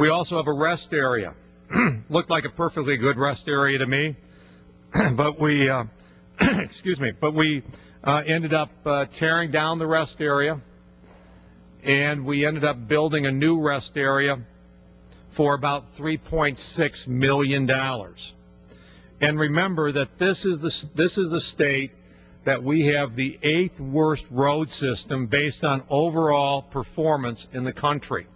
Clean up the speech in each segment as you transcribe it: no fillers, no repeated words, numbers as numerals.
We also have a rest area. Looked like a perfectly good rest area to me, but we, excuse me, but we ended up tearing down the rest area, and we ended up building a new rest area for about $3.6 million. And remember that this is the state that we have the 8th worst road system based on overall performance in the country.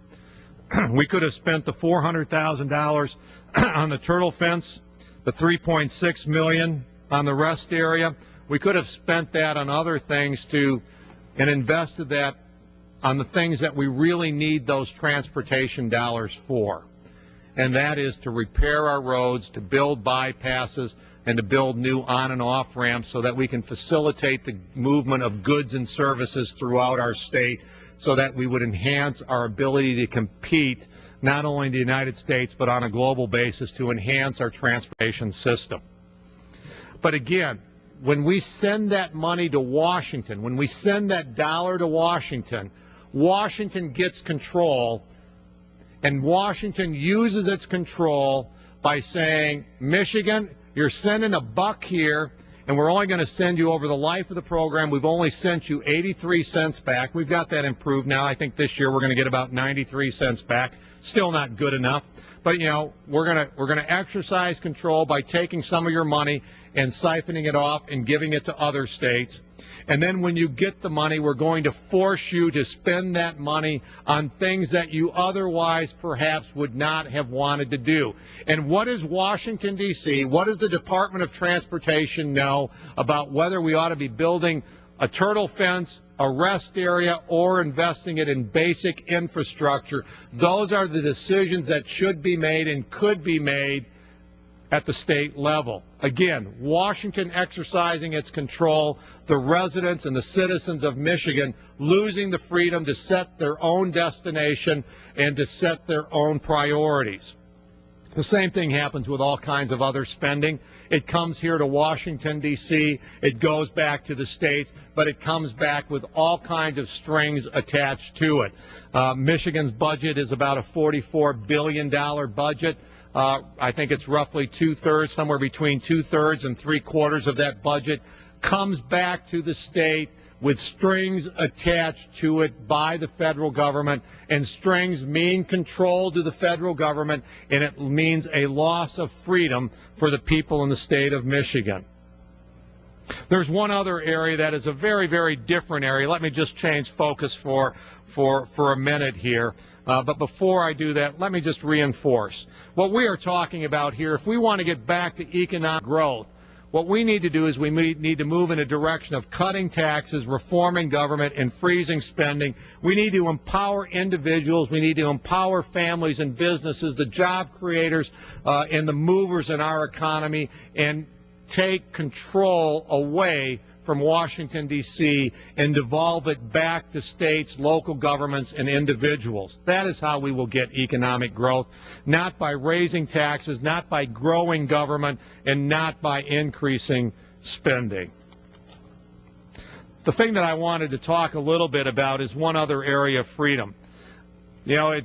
We could have spent the $400,000 on the turtle fence, the $3.6 million on the rest area. We could have spent that on other things and invested that on the things that we really need those transportation dollars for. And that is to repair our roads, to build bypasses, and to build new on and off ramps so that we can facilitate the movement of goods and services throughout our state, so that we would enhance our ability to compete not only in the United States but on a global basis, to enhance our transportation system. But again, when we send that money to Washington, when we send that dollar to Washington, Washington gets control, and Washington uses its control by saying, Michigan, you're sending $1 here, and we're only going to send you over the life of the program. We've only sent you 83 cents back. We've got that improved now. I think this year we're going to get about 93 cents back. Still not good enough. But, you know, we're going to exercise control by taking some of your money and siphoning it off and giving it to other states. And then when you get the money, we're going to force you to spend that money on things that you otherwise perhaps would not have wanted to do. And what does Washington, D.C., what does the Department of Transportation know about whether we ought to be building a turtle fence, a rest area, or investing it in basic infrastructure? Those are the decisions that should be made and could be made at the state level. Again, Washington exercising its control, the residents and the citizens of Michigan losing the freedom to set their own destination and to set their own priorities. The same thing happens with all kinds of other spending. It comes here to Washington, D.C., it goes back to the states, but it comes back with all kinds of strings attached to it. Michigan's budget is about a $44 billion budget. I think it's roughly two-thirds, somewhere between two-thirds and three-quarters of that budget comes back to the state with strings attached to it by the federal government, and strings mean control to the federal government, and it means a loss of freedom for the people in the state of Michigan. There's one other area that is a very, very different area. Let me just change focus for a minute here. But before I do that, let me just reinforce. What we are talking about here, if we want to get back to economic growth, what we need to do is we need to move in a direction of cutting taxes, reforming government, and freezing spending. We need to empower individuals. We need to empower families and businesses, the job creators and the movers in our economy, and take control away from Washington, D.C., and devolve it back to states, local governments, and individuals. That is how we will get economic growth, not by raising taxes, not by growing government, and not by increasing spending. The thing that I wanted to talk a little bit about is one other area of freedom. You know,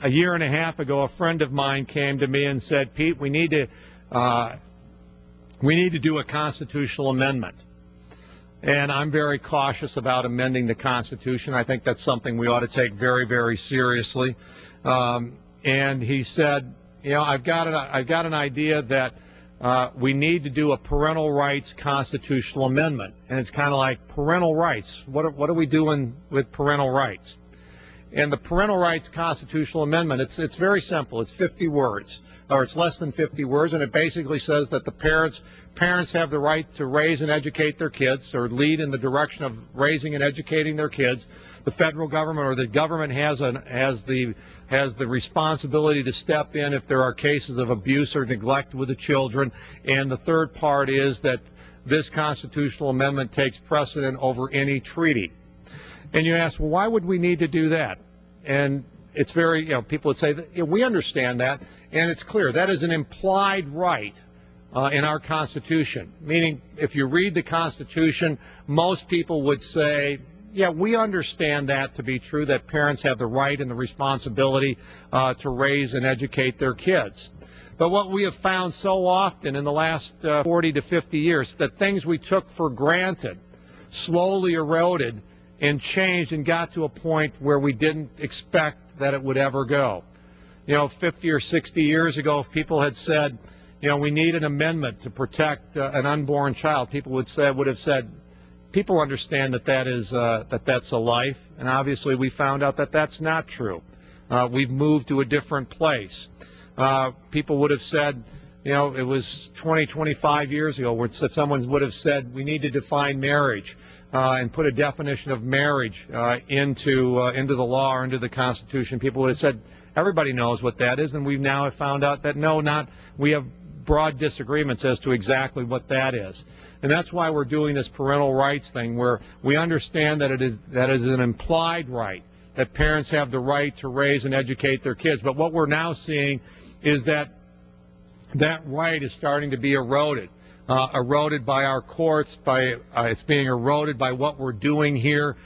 a year and a half ago, a friend of mine came to me and said, Pete, we need to do a constitutional amendment. And I'm very cautious about amending the Constitution. I think that's something we ought to take very, very seriously. And he said, you know, I've got an idea that we need to do a parental rights constitutional amendment. And it's kind of like, parental rights, what are we doing with parental rights? And the parental rights constitutional amendment, it's very simple. It's 50 words, or it's less than 50 words, and it basically says that the parents have the right to raise and educate their kids, or lead in the direction of raising and educating their kids. The federal government or the government has the responsibility to step in if there are cases of abuse or neglect with the children. And the third part is that this constitutional amendment takes precedent over any treaty. And you ask, well, why would we need to do that? And it's very, you know, people would say, that, we understand that, and it's clear. That is an implied right in our Constitution, meaning if you read the Constitution, most people would say, yeah, we understand that to be true, that parents have the right and the responsibility to raise and educate their kids. But what we have found so often in the last 40 to 50 years, that things we took for granted slowly eroded and changed and got to a point where we didn't expect that it would ever go. 50 or 60 years ago, if people had said, we need an amendment to protect an unborn child, people would have said, people understand that that's a life, and obviously we found out that that's not true. We've moved to a different place. People would have said, it was 20, 25 years ago where someone would have said we need to define marriage and put a definition of marriage into the law or into the Constitution. People would have said everybody knows what that is, and we now have found out that we have broad disagreements as to exactly what that is. And that's why we're doing this parental rights thing, where we understand that it is an implied right, that parents have the right to raise and educate their kids. But what we're now seeing is that right is starting to be eroded by our courts, it's being eroded by what we're doing here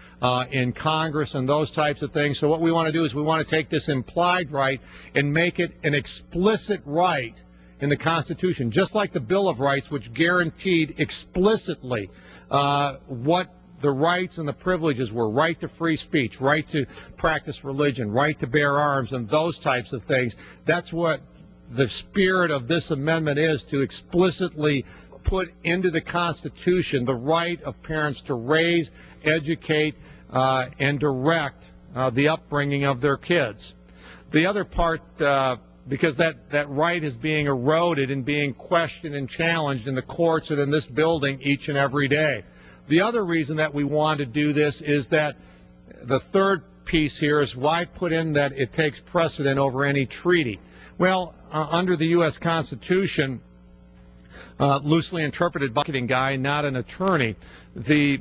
in Congress and those types of things. So what we want to do is we want to take this implied right and make it an explicit right in the Constitution, just like the Bill of Rights, which guaranteed explicitly what the rights and the privileges were: right to free speech, right to practice religion, right to bear arms, and those types of things. That's what the spirit of this amendment is, to explicitly put into the Constitution the right of parents to raise, educate, and direct the upbringing of their kids. The other part, because that right is being eroded and being questioned and challenged in the courts and in this building each and every day. The other reason that we want to do this is that the third piece here is why put in that it takes precedent over any treaty. Well, under the U.S. Constitution, loosely interpreted by a marketing guy, not an attorney, the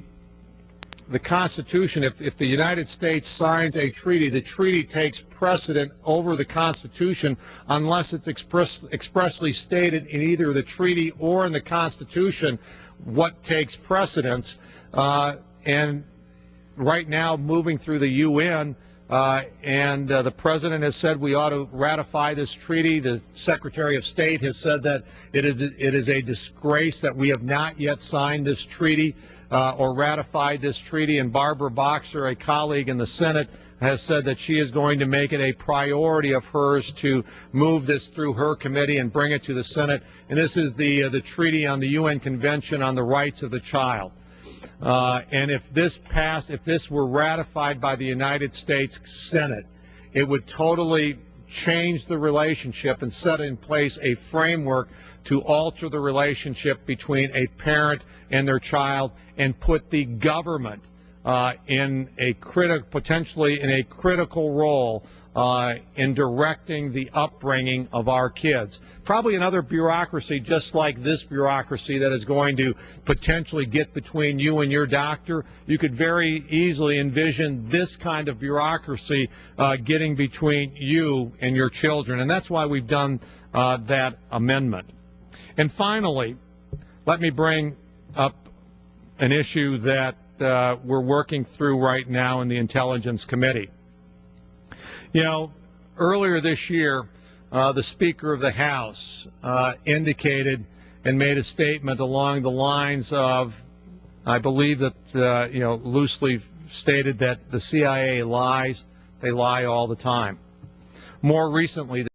Constitution, if the United States signs a treaty, the treaty takes precedent over the Constitution unless it's expressly stated in either the treaty or in the Constitution what takes precedence. And right now, moving through the UN, and the President has said we ought to ratify this treaty. The Secretary of State has said that it is a disgrace that we have not yet signed this treaty or ratified this treaty. And Barbara Boxer, a colleague in the Senate, has said that she is going to make it a priority of hers to move this through her committee and bring it to the Senate. And this is the Treaty on the UN Convention on the Rights of the Child. And if this were ratified by the United States Senate, it would totally change the relationship and set in place a framework to alter the relationship between a parent and their child and put the government potentially in a critical role in directing the upbringing of our kids. Probably another bureaucracy just like this bureaucracy that is going to potentially get between you and your doctor. You could very easily envision this kind of bureaucracy getting between you and your children, and that's why we've done that amendment. And finally, let me bring up an issue that we're working through right now in the Intelligence Committee. Earlier this year, the Speaker of the House indicated and made a statement along the lines of, I believe that, loosely stated that the CIA lies. They lie all the time. More recently,